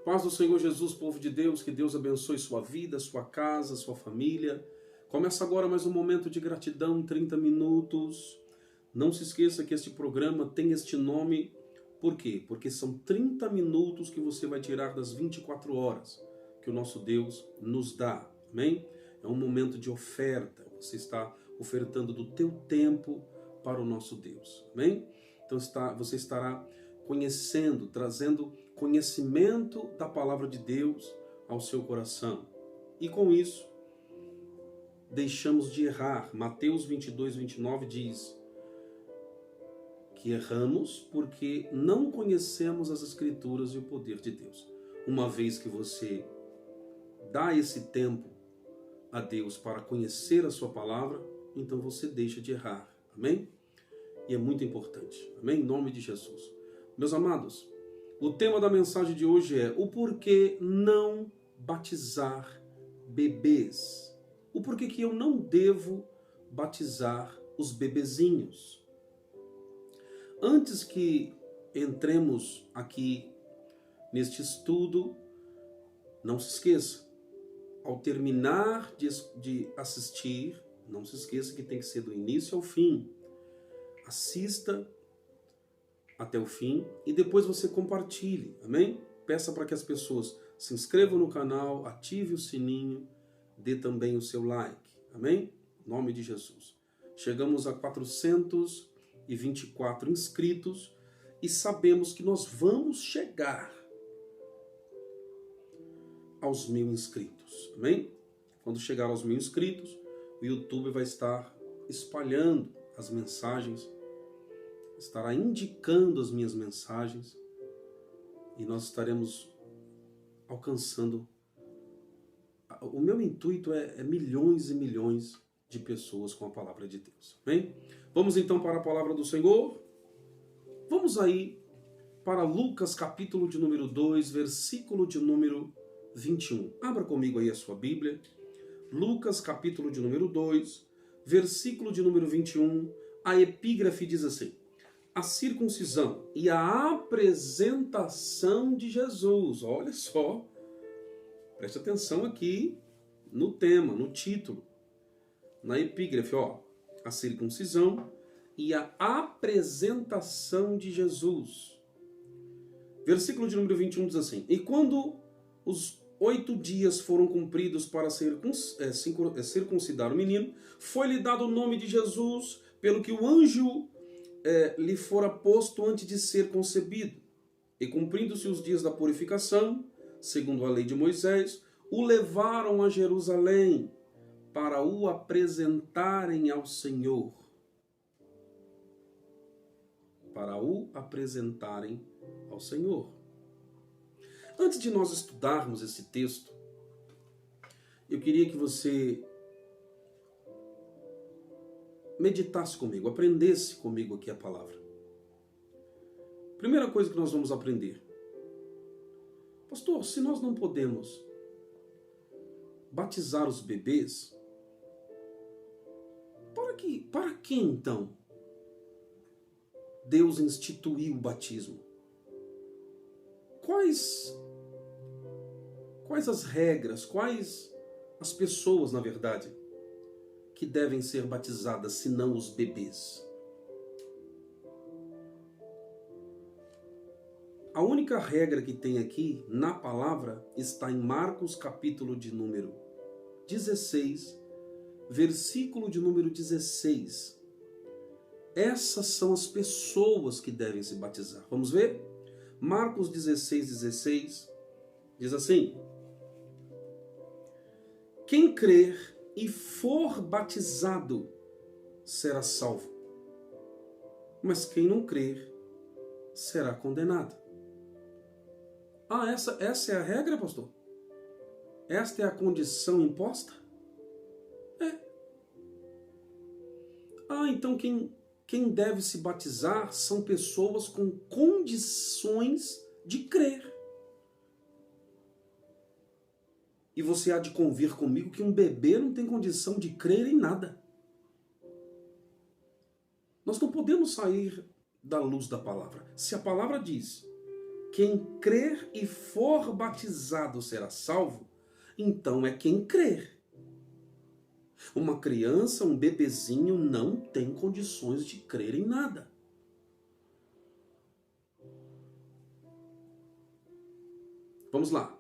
Paz do Senhor Jesus, povo de Deus, que Deus abençoe sua vida, sua casa, sua família. Começa agora mais um momento de gratidão, 30 minutos. Não se esqueça que este programa tem este nome, por quê? Porque são 30 minutos que você vai tirar das 24 horas que o nosso Deus nos dá, amém? É um momento de oferta, você está ofertando do teu tempo para o nosso Deus, amém? Então você estará conhecendo, trazendo conhecimento da palavra de Deus ao seu coração. E com isso, deixamos de errar. Mateus 22, 29 diz que erramos porque não conhecemos as Escrituras e o poder de Deus. Uma vez que você dá esse tempo a Deus para conhecer a sua palavra, então você deixa de errar. Amém? E é muito importante. Amém? Em nome de Jesus. Meus amados, o tema da mensagem de hoje é o porquê não batizar bebês. O porquê que eu não devo batizar os bebezinhos. Antes que entremos aqui neste estudo, não se esqueça, ao terminar de assistir, não se esqueça que tem que ser do início ao fim. Assista até o fim e depois você compartilhe, amém? Peça para que as pessoas se inscrevam no canal, ative o sininho, dê também o seu like, amém? Em nome de Jesus. Chegamos a 424 inscritos e sabemos que nós vamos chegar aos 1000 inscritos, amém? Quando chegar aos 1000 inscritos, o YouTube vai estar espalhando as mensagens, estará indicando as minhas mensagens e nós estaremos alcançando. O meu intuito é milhões e milhões de pessoas com a palavra de Deus. Bem? Vamos então para a palavra do Senhor. Vamos aí para Lucas capítulo de número 2, versículo de número 21. Abra comigo aí a sua Bíblia. Lucas capítulo de número 2, versículo de número 21. A epígrafe diz assim: a circuncisão e a apresentação de Jesus. Olha só, preste atenção aqui no tema, no título, na epígrafe, ó. A circuncisão e a apresentação de Jesus. Versículo de número 21 diz assim: e quando os 8 dias foram cumpridos para circuncidar o menino, foi-lhe dado o nome de Jesus, pelo que o anjo lhe fora posto antes de ser concebido. E cumprindo-se os dias da purificação, segundo a lei de Moisés, o levaram a Jerusalém para o apresentarem ao Senhor. Para o apresentarem ao Senhor. Antes de nós estudarmos esse texto, eu queria que você meditasse comigo, aprendesse comigo aqui a palavra. Primeira coisa que nós vamos aprender. Pastor, se nós não podemos batizar os bebês, para que então Deus instituiu o batismo? Quais as regras, quais as pessoas, na verdade, que devem ser batizadas, se não os bebês? A única regra que tem aqui na palavra está em Marcos capítulo de número 16, versículo de número 16. Essas são as pessoas que devem se batizar. Vamos ver? Marcos 16, 16 diz assim: quem crer e for batizado será salvo, mas quem não crer será condenado. Ah, essa é a regra, pastor? Esta é a condição imposta? É. Ah, então quem deve se batizar são pessoas com condições de crer. E você há de convir comigo que um bebê não tem condição de crer em nada. Nós não podemos sair da luz da palavra. Se a palavra diz quem crer e for batizado será salvo, então é quem crer. Uma criança, um bebezinho, não tem condições de crer em nada. Vamos lá.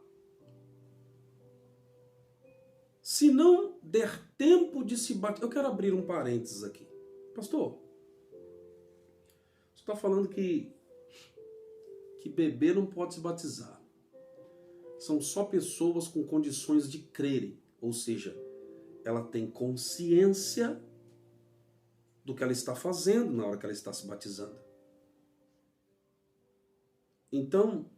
Se não der tempo de se batizar... Eu quero abrir um parênteses aqui. Pastor, você está falando que bebê não pode se batizar. São só pessoas com condições de crerem. Ou seja, ela tem consciência do que ela está fazendo na hora que ela está se batizando. Então,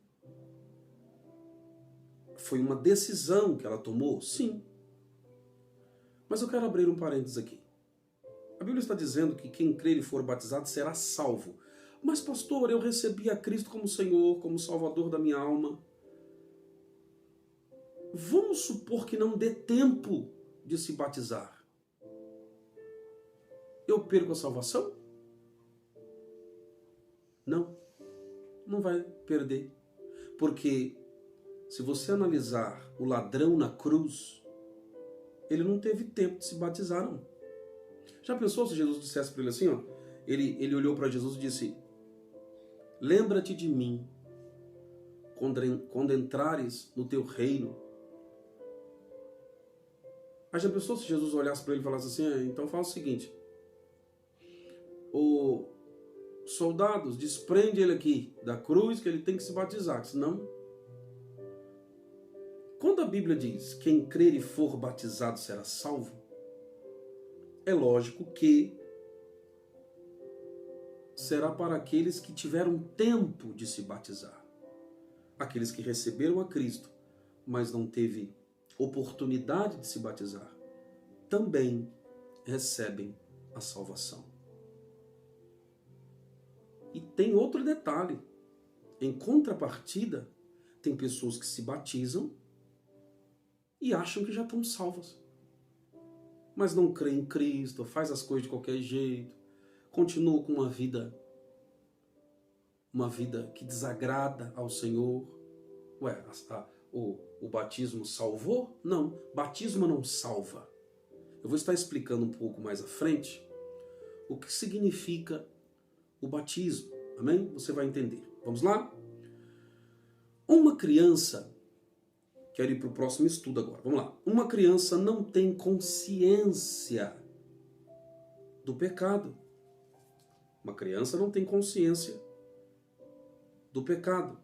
foi uma decisão que ela tomou? Sim. Mas eu quero abrir um parênteses aqui. A Bíblia está dizendo que quem crer e for batizado será salvo. Mas, pastor, eu recebi a Cristo como Senhor, como Salvador da minha alma. Vamos supor que não dê tempo de se batizar. Eu perco a salvação? Não. Não vai perder. Porque se você analisar o ladrão na cruz, ele não teve tempo de se batizar, não. Já pensou se Jesus dissesse para ele assim, ó? Ele olhou para Jesus e disse: lembra-te de mim quando entrares no teu reino. Aí já pensou se Jesus olhasse para ele e falasse assim: então fala o seguinte, os soldados, desprende ele aqui da cruz que ele tem que se batizar, senão... Quando a Bíblia diz, quem crer e for batizado será salvo, é lógico que será para aqueles que tiveram tempo de se batizar. Aqueles que receberam a Cristo, mas não teve oportunidade de se batizar, também recebem a salvação. E tem outro detalhe. Em contrapartida, tem pessoas que se batizam e acham que já estão salvas. Mas não creem em Cristo, faz as coisas de qualquer jeito, continua com uma vida que desagrada ao Senhor. Ué, o batismo salvou? Não, batismo não salva. Eu vou estar explicando um pouco mais à frente o que significa o batismo. Amém? Você vai entender. Vamos lá? Uma criança... Quero ir para o próximo estudo agora. Vamos lá. Uma criança não tem consciência do pecado. Uma criança não tem consciência do pecado.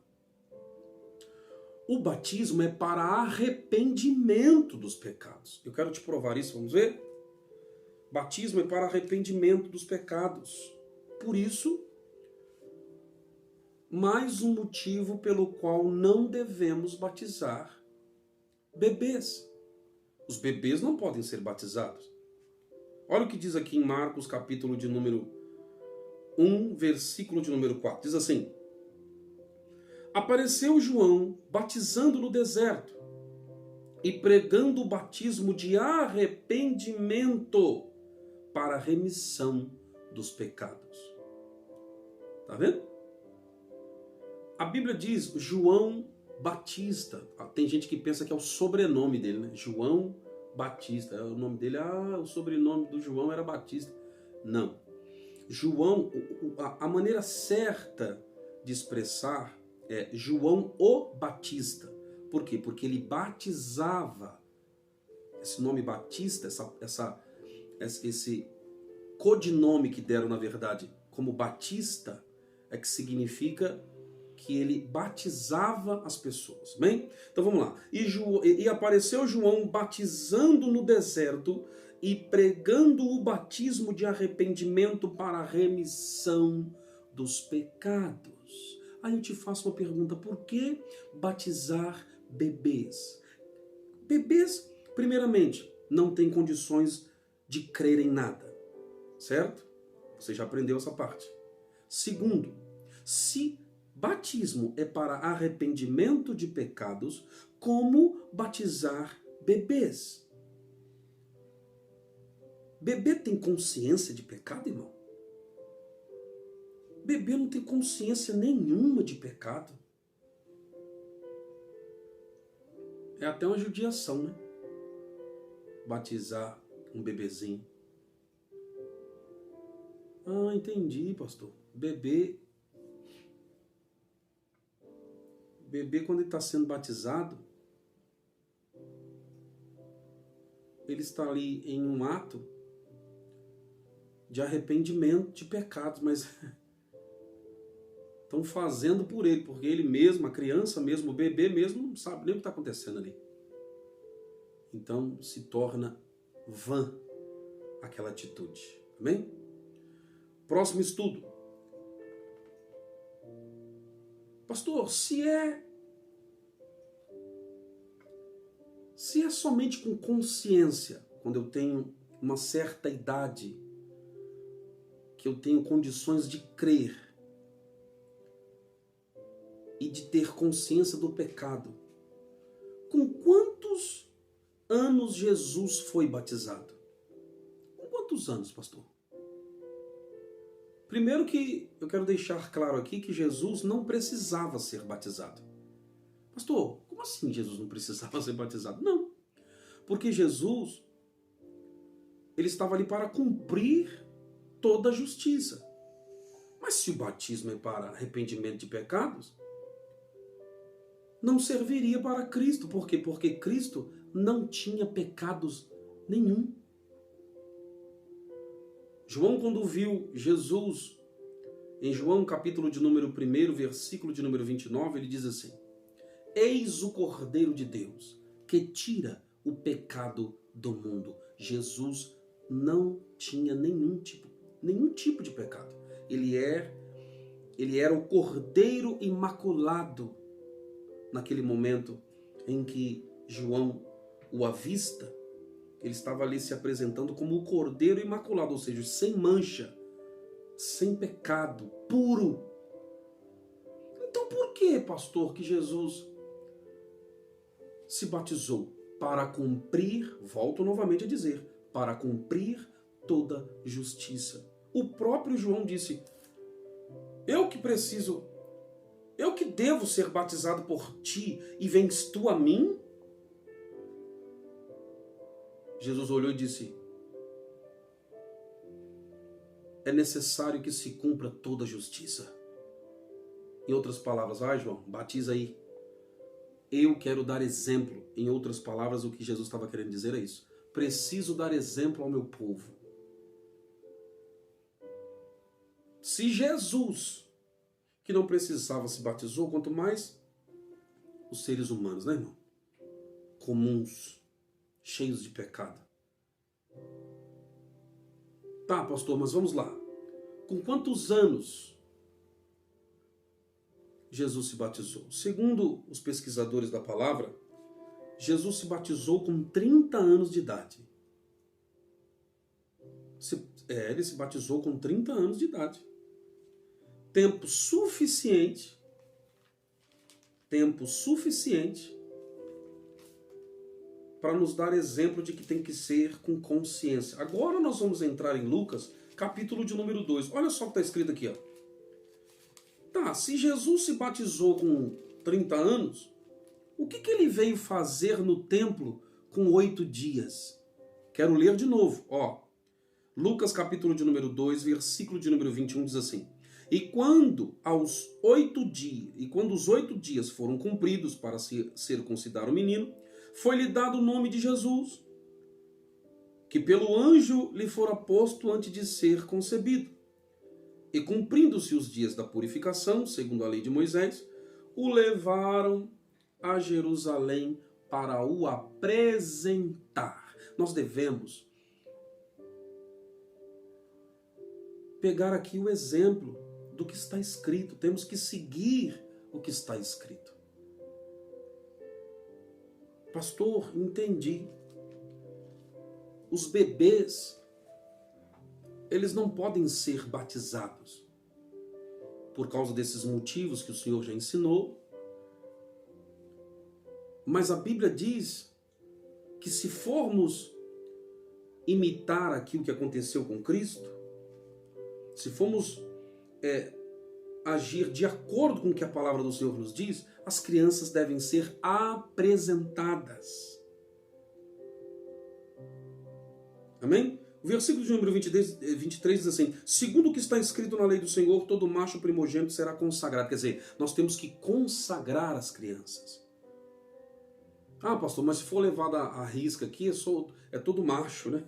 O batismo é para arrependimento dos pecados. Eu quero te provar isso, vamos ver? Batismo é para arrependimento dos pecados. Por isso, mais um motivo pelo qual não devemos batizar bebês. Os bebês não podem ser batizados. Olha o que diz aqui em Marcos, capítulo de número 1, versículo de número 4. Diz assim: apareceu João batizando no deserto e pregando o batismo de arrependimento para a remissão dos pecados. Tá vendo? A Bíblia diz João Batista. Tem gente que pensa que é o sobrenome dele, né? João Batista. O nome dele, o sobrenome do João era Batista. Não. João, a maneira certa de expressar é João o Batista. Por quê? Porque ele batizava. Esse nome Batista, esse codinome que deram, na verdade, como Batista, é que significa que ele batizava as pessoas. Bem? Então vamos lá. E apareceu João batizando no deserto e pregando o batismo de arrependimento para a remissão dos pecados. Aí eu te faço uma pergunta: por que batizar bebês? Bebês, primeiramente, não têm condições de crer em nada. Certo? Você já aprendeu essa parte. Segundo, se batismo é para arrependimento de pecados, como batizar bebês? Bebê tem consciência de pecado, irmão? Bebê não tem consciência nenhuma de pecado. É até uma judiação, né? Batizar um bebezinho. Ah, entendi, pastor. Bebê quando ele está sendo batizado, ele está ali em um ato de arrependimento de pecados, mas estão fazendo por ele, porque ele mesmo, a criança mesmo, o bebê mesmo, não sabe nem o que está acontecendo ali. Então se torna vã aquela atitude. Amém? Próximo estudo. Pastor, se é somente com consciência, quando eu tenho uma certa idade, que eu tenho condições de crer e de ter consciência do pecado, com quantos anos Jesus foi batizado? Com quantos anos, pastor? Primeiro que eu quero deixar claro aqui que Jesus não precisava ser batizado. Pastor, como assim Jesus não precisava ser batizado? Não, porque Jesus, ele estava ali para cumprir toda a justiça. Mas se o batismo é para arrependimento de pecados, não serviria para Cristo. Por quê? Porque Cristo não tinha pecados nenhum. João, quando viu Jesus, em João capítulo de número 1, versículo de número 29, ele diz assim: Eis o Cordeiro de Deus, que tira o pecado do mundo. Jesus não tinha nenhum tipo de pecado. Ele era o Cordeiro imaculado naquele momento em que João o avista. Ele estava ali se apresentando como o Cordeiro imaculado, ou seja, sem mancha, sem pecado, puro. Então por que, pastor, que Jesus se batizou? Para cumprir, volto novamente a dizer, para cumprir toda justiça. O próprio João disse: eu que devo ser batizado por ti e vens tu a mim? Jesus olhou e disse: é necessário que se cumpra toda a justiça. Em outras palavras, vai, João, batiza aí. Eu quero dar exemplo. Em outras palavras, o que Jesus estava querendo dizer é isso. Preciso dar exemplo ao meu povo. Se Jesus, que não precisava, se batizou, quanto mais os seres humanos, né, irmão? Comuns, cheios de pecado. Tá, pastor, mas vamos lá. Com quantos anos Jesus se batizou? Segundo os pesquisadores da palavra, Jesus se batizou com 30 anos de idade. Ele se batizou com 30 anos de idade. Tempo suficiente para nos dar exemplo de que tem que ser com consciência. Agora nós vamos entrar em Lucas, capítulo de número 2. Olha só o que está escrito aqui, ó. Tá, se Jesus se batizou com 30 anos, o que ele veio fazer no templo com 8 dias? Quero ler de novo, ó. Lucas capítulo de número 2, versículo de número 21 diz assim: E quando os 8 dias foram cumpridos para circuncidar o menino, foi-lhe dado o nome de Jesus, que pelo anjo lhe fora posto antes de ser concebido. E cumprindo-se os dias da purificação, segundo a lei de Moisés, o levaram a Jerusalém para o apresentar. Nós devemos pegar aqui o exemplo do que está escrito. Temos que seguir o que está escrito. Pastor, entendi. Os bebês, eles não podem ser batizados por causa desses motivos que o Senhor já ensinou. Mas a Bíblia diz que se formos imitar aquilo que aconteceu com Cristo, se formos agir de acordo com o que a palavra do Senhor nos diz, as crianças devem ser apresentadas. Amém? O versículo de número 23 diz assim: segundo o que está escrito na lei do Senhor, todo macho primogênito será consagrado. Quer dizer, nós temos que consagrar as crianças. Ah, pastor, mas se for levado à risca aqui, é todo macho, né?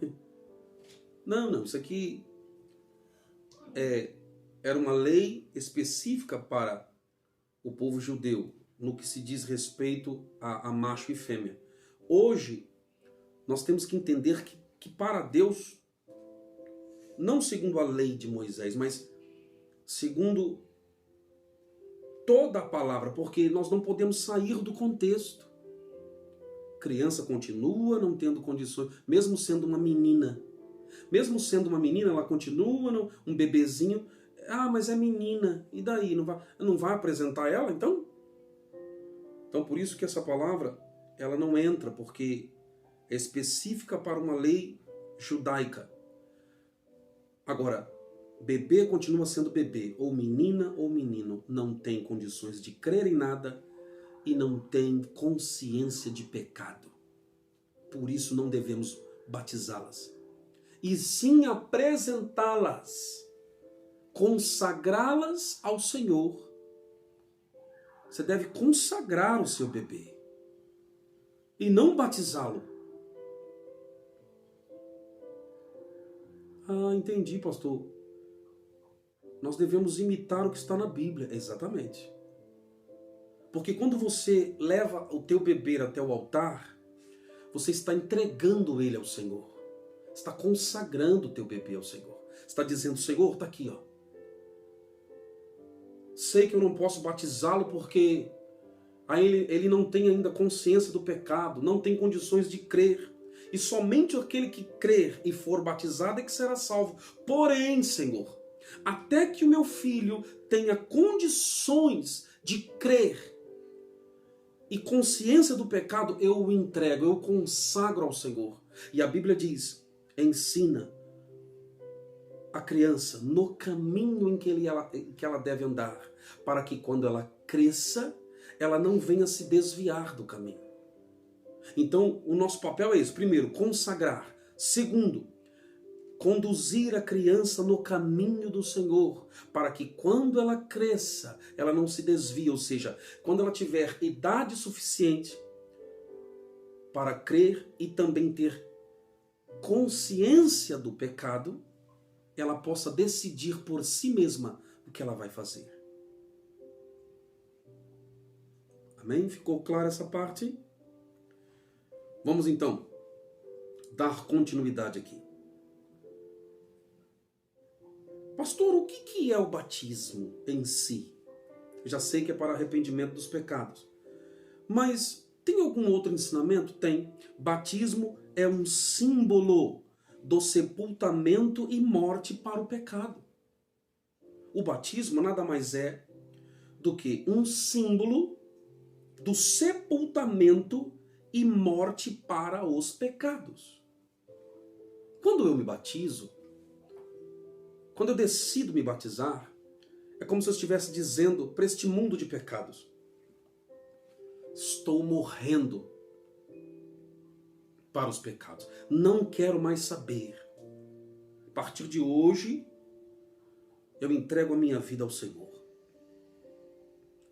Não, isso aqui era uma lei específica para o povo judeu, no que se diz respeito a macho e fêmea. Hoje, nós temos que entender que para Deus, não segundo a lei de Moisés, mas segundo toda a palavra, porque nós não podemos sair do contexto. Criança continua não tendo condições, mesmo sendo uma menina. Mesmo sendo uma menina, ela continua um bebezinho. Ah, mas é menina, e daí? Não vai apresentar ela, então? Então, por isso que essa palavra, ela não entra, porque é específica para uma lei judaica. Agora, bebê continua sendo bebê, ou menino, não tem condições de crer em nada e não tem consciência de pecado. Por isso não devemos batizá-las. E sim apresentá-las, consagrá-las ao Senhor. Você deve consagrar o seu bebê e não batizá-lo. Ah, entendi, pastor. Nós devemos imitar o que está na Bíblia. Exatamente. Porque quando você leva o teu bebê até o altar, você está entregando ele ao Senhor. Está consagrando o teu bebê ao Senhor. Está dizendo: Senhor, está aqui, ó. Sei que eu não posso batizá-lo porque ele não tem ainda consciência do pecado, não tem condições de crer. E somente aquele que crer e for batizado é que será salvo. Porém, Senhor, até que o meu filho tenha condições de crer e consciência do pecado, eu o entrego, eu o consagro ao Senhor. E a Bíblia diz: ensina a criança no caminho em que ela deve andar, para que quando ela cresça, ela não venha se desviar do caminho. Então, o nosso papel é esse. Primeiro, consagrar. Segundo, conduzir a criança no caminho do Senhor, para que quando ela cresça, ela não se desvie, ou seja, quando ela tiver idade suficiente para crer e também ter consciência do pecado, ela possa decidir por si mesma o que ela vai fazer. Amém? Ficou clara essa parte? Vamos então dar continuidade aqui. Pastor, o que é o batismo em si? Eu já sei que é para arrependimento dos pecados. Mas tem algum outro ensinamento? Tem. Batismo é um símbolo do sepultamento e morte para o pecado. O batismo nada mais é do que um símbolo do sepultamento e morte para os pecados. Quando eu me batizo, quando eu decido me batizar, é como se eu estivesse dizendo para este mundo de pecados: estou morrendo para os pecados. Não quero mais saber. A partir de hoje, eu entrego a minha vida ao Senhor.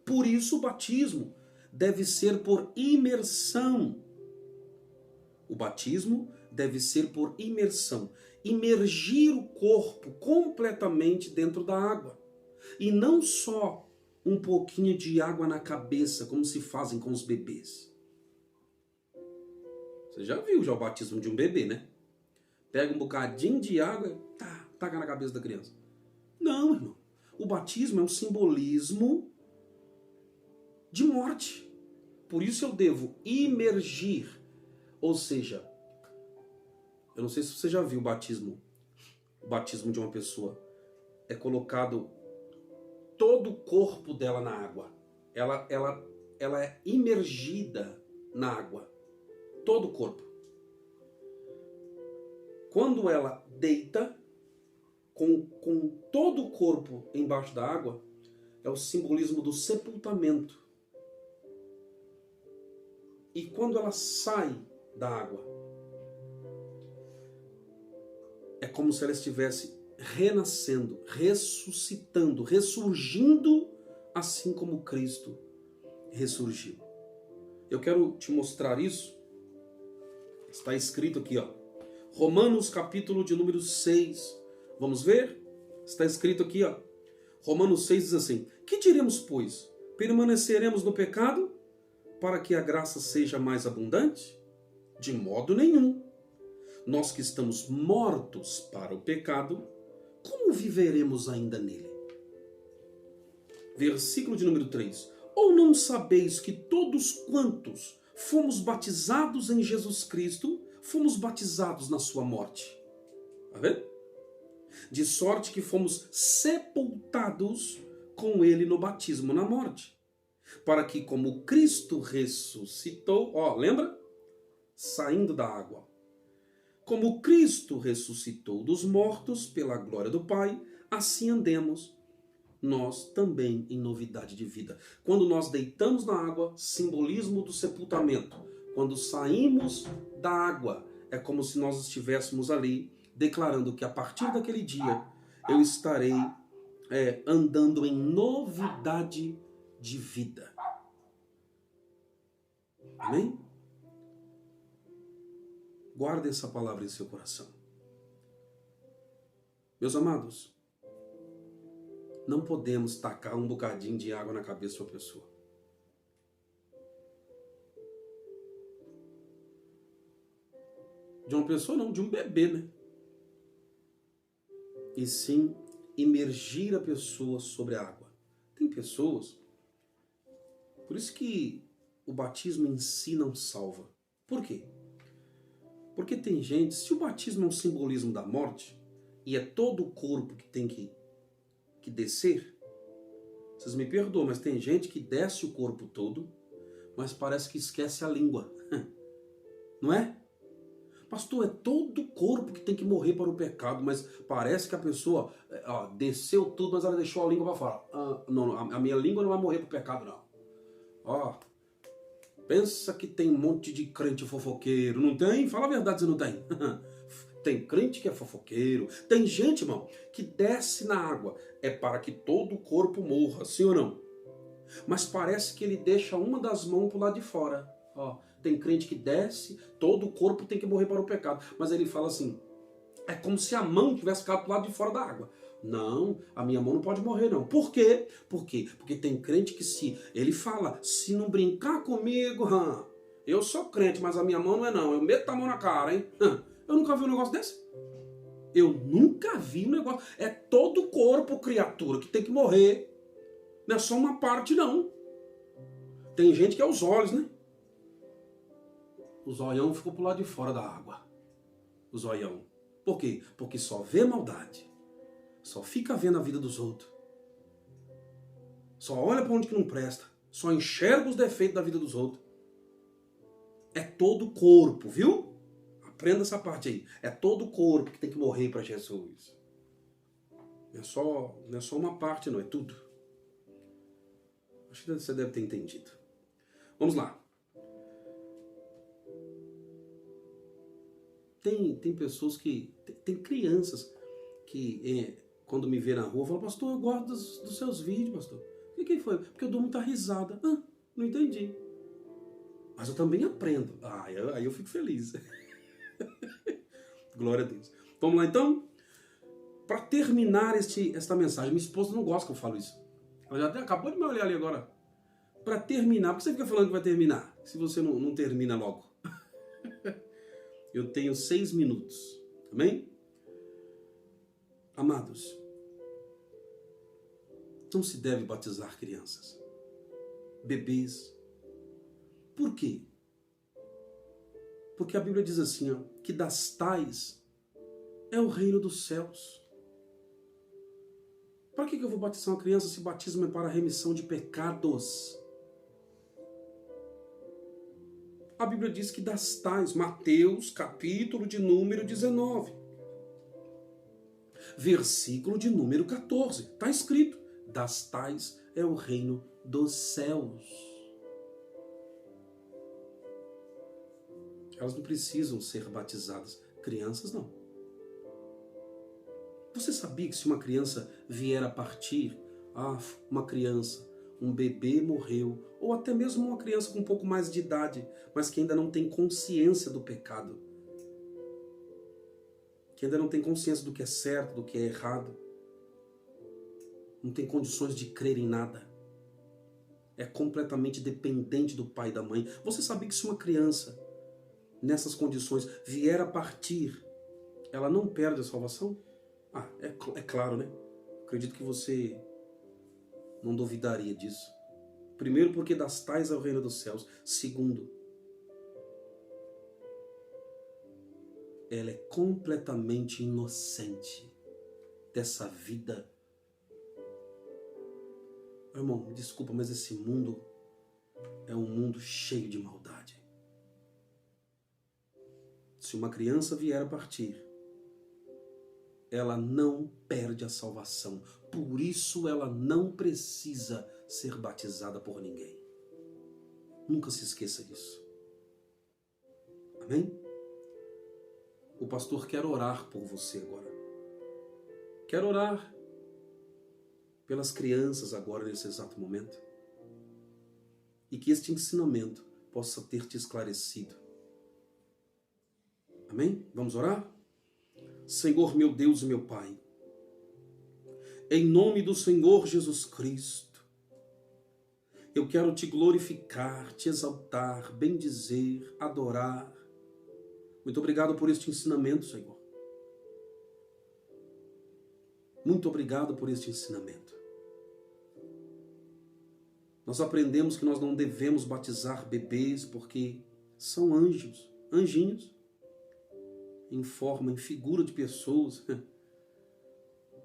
Por isso o batismo deve ser por imersão. O batismo deve ser por imersão. Imergir o corpo completamente dentro da água. E não só um pouquinho de água na cabeça, como se fazem com os bebês. Você já viu o batismo de um bebê, né? Pega um bocadinho de água, taca na cabeça da criança. Não, irmão. O batismo é um simbolismo de morte. Por isso eu devo imergir. Ou seja, eu não sei se você já viu o batismo de uma pessoa. É colocado todo o corpo dela na água. Ela é imergida na água. Todo o corpo. Quando ela deita com todo o corpo embaixo da água, é o simbolismo do sepultamento. E quando ela sai da água, é como se ela estivesse renascendo, ressuscitando, ressurgindo, assim como Cristo ressurgiu. Eu quero te mostrar isso. Está escrito aqui, ó. Romanos capítulo de número 6. Vamos ver? Está escrito aqui, ó. Romanos 6 diz assim: que diremos, pois? Permaneceremos no pecado para que a graça seja mais abundante? De modo nenhum. Nós que estamos mortos para o pecado, como viveremos ainda nele? Versículo de número 3. Ou não sabeis que todos quantos fomos batizados em Jesus Cristo, fomos batizados na sua morte? Está vendo? De sorte que fomos sepultados com ele no batismo na morte. Para que como Cristo ressuscitou, ó, lembra? Saindo da água. Como Cristo ressuscitou dos mortos pela glória do Pai, assim andemos nós também em novidade de vida. Quando nós deitamos na água, simbolismo do sepultamento. Quando saímos da água, é como se nós estivéssemos ali declarando que a partir daquele dia eu estarei andando em novidade de vida. Amém? Guarde essa palavra em seu coração. Meus amados, não podemos tacar um bocadinho de água na cabeça de uma pessoa. De uma pessoa não, de um bebê, né? E sim, imergir a pessoa sobre a água. Tem pessoas, por isso que o batismo em si não salva. Por quê? Porque tem gente, se o batismo é um simbolismo da morte, e é todo o corpo que tem que descer, vocês me perdoam, mas tem gente que desce o corpo todo, mas parece que esquece a língua. Não é? Pastor, é todo o corpo que tem que morrer para o pecado, mas parece que a pessoa desceu tudo, mas ela deixou a língua para fora. Não, a minha língua não vai morrer para o pecado, não. Pensa que tem um monte de crente fofoqueiro. Não tem? Fala a verdade se não tem. Tem crente que é fofoqueiro. Tem gente, irmão, que desce na água. É para que todo o corpo morra, sim ou não? Mas parece que ele deixa uma das mãos pro lado de fora. Tem crente que desce, todo o corpo tem que morrer para o pecado. Mas ele fala assim, é como se a mão tivesse ficado pro lado de fora da água. Não, a minha mão não pode morrer não. Por quê? Por quê? Porque tem crente que ele fala, se não brincar comigo, eu sou crente, mas a minha mão não é não. Eu meto a mão na cara, hein? Eu nunca vi um negócio desse. Eu nunca vi um negócio. É todo o corpo, criatura, que tem que morrer. Não é só uma parte, não. Tem gente que é os olhos, né? O zoião ficou pro lado de fora da água. O zoião. Por quê? Porque só vê maldade. Só fica vendo a vida dos outros. Só olha para onde que não presta. Só enxerga os defeitos da vida dos outros. É todo o corpo, viu? Aprenda essa parte aí. É todo o corpo que tem que morrer para Jesus. Não é só uma parte, não. É tudo. Acho que você deve ter entendido. Vamos lá. Tem pessoas que... Tem crianças que, quando me vê na rua, falam, pastor, eu gosto dos seus vídeos, pastor. O que foi? Porque eu dou muita risada. Não entendi. Mas eu também aprendo. Aí eu fico feliz. Glória a Deus. Vamos lá então? Para terminar esta mensagem, minha esposa não gosta que eu falo isso. Ela já até acabou de me olhar ali agora. Para terminar, por que você fica falando que vai terminar? Se você não termina logo. Eu tenho 6 minutos. Amém? Amados, não se deve batizar crianças, bebês. Por quê? Porque a Bíblia diz assim, que das tais é o reino dos céus. Para que eu vou batizar uma criança se batismo é para a remissão de pecados? A Bíblia diz que das tais, Mateus, capítulo de número 19, versículo de número 14, está escrito, das tais é o reino dos céus. Elas não precisam ser batizadas. Crianças não. Você sabia que se uma criança vier a partir, uma criança, um bebê morreu, ou até mesmo uma criança com um pouco mais de idade, mas que ainda não tem consciência do pecado, que ainda não tem consciência do que é certo, do que é errado, não tem condições de crer em nada, é completamente dependente do pai e da mãe. Você sabia que se uma criança, nessas condições, vier a partir, ela não perde a salvação? É claro, né? Acredito que você não duvidaria disso. Primeiro, porque das tais é o reino dos céus. Segundo, ela é completamente inocente dessa vida. Irmão, desculpa, mas esse mundo é um mundo cheio de maldade. Se uma criança vier a partir, ela não perde a salvação. Por isso ela não precisa ser batizada por ninguém. Nunca se esqueça disso. Amém? O pastor quer orar por você agora. Quer orar pelas crianças agora, nesse exato momento. E que este ensinamento possa ter te esclarecido. Amém? Vamos orar? Senhor, meu Deus e meu Pai, em nome do Senhor Jesus Cristo, eu quero te glorificar, te exaltar, bendizer, adorar. Muito obrigado por este ensinamento, Senhor. Muito obrigado por este ensinamento. Nós aprendemos que nós não devemos batizar bebês porque são anjos, anjinhos, em forma, em figura de pessoas.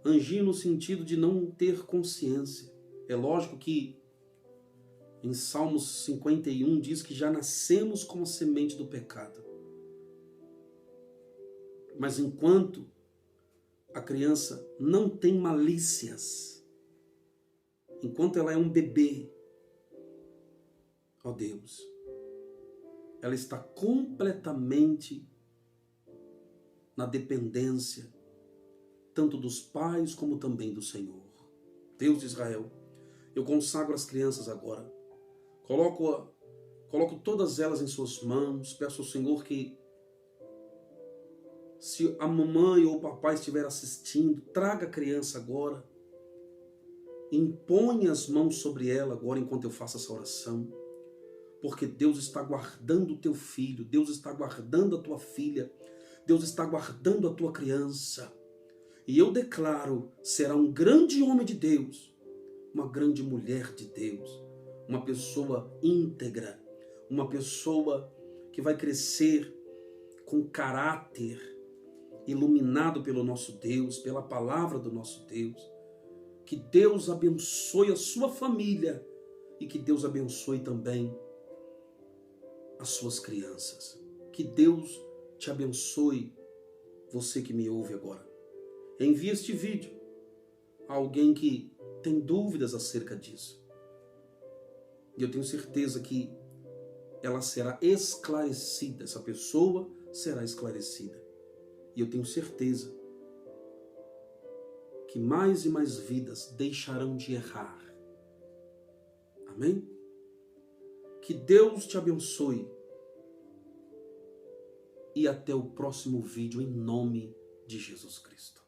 Anjinho no sentido de não ter consciência. É lógico que em Salmos 51 diz que já nascemos com a semente do pecado. Mas enquanto a criança não tem malícias, enquanto ela é um bebê, ó Deus, ela está completamente na dependência, tanto dos pais como também do Senhor. Deus de Israel, eu consagro as crianças agora. Coloco todas elas em suas mãos. Peço ao Senhor que, se a mamãe ou o papai estiver assistindo, traga a criança agora. Imponha as mãos sobre ela agora enquanto eu faço essa oração. Porque Deus está guardando o teu filho, Deus está guardando a tua filha, Deus está guardando a tua criança. E eu declaro, será um grande homem de Deus, uma grande mulher de Deus, uma pessoa íntegra, uma pessoa que vai crescer com caráter, iluminado pelo nosso Deus, pela palavra do nosso Deus. Que Deus abençoe a sua família e que Deus abençoe também as suas crianças. Que Deus te abençoe, você que me ouve agora. Envie este vídeo a alguém que tem dúvidas acerca disso. E eu tenho certeza que ela será esclarecida, essa pessoa será esclarecida. E eu tenho certeza que mais e mais vidas deixarão de errar. Amém? Que Deus te abençoe. E até o próximo vídeo em nome de Jesus Cristo.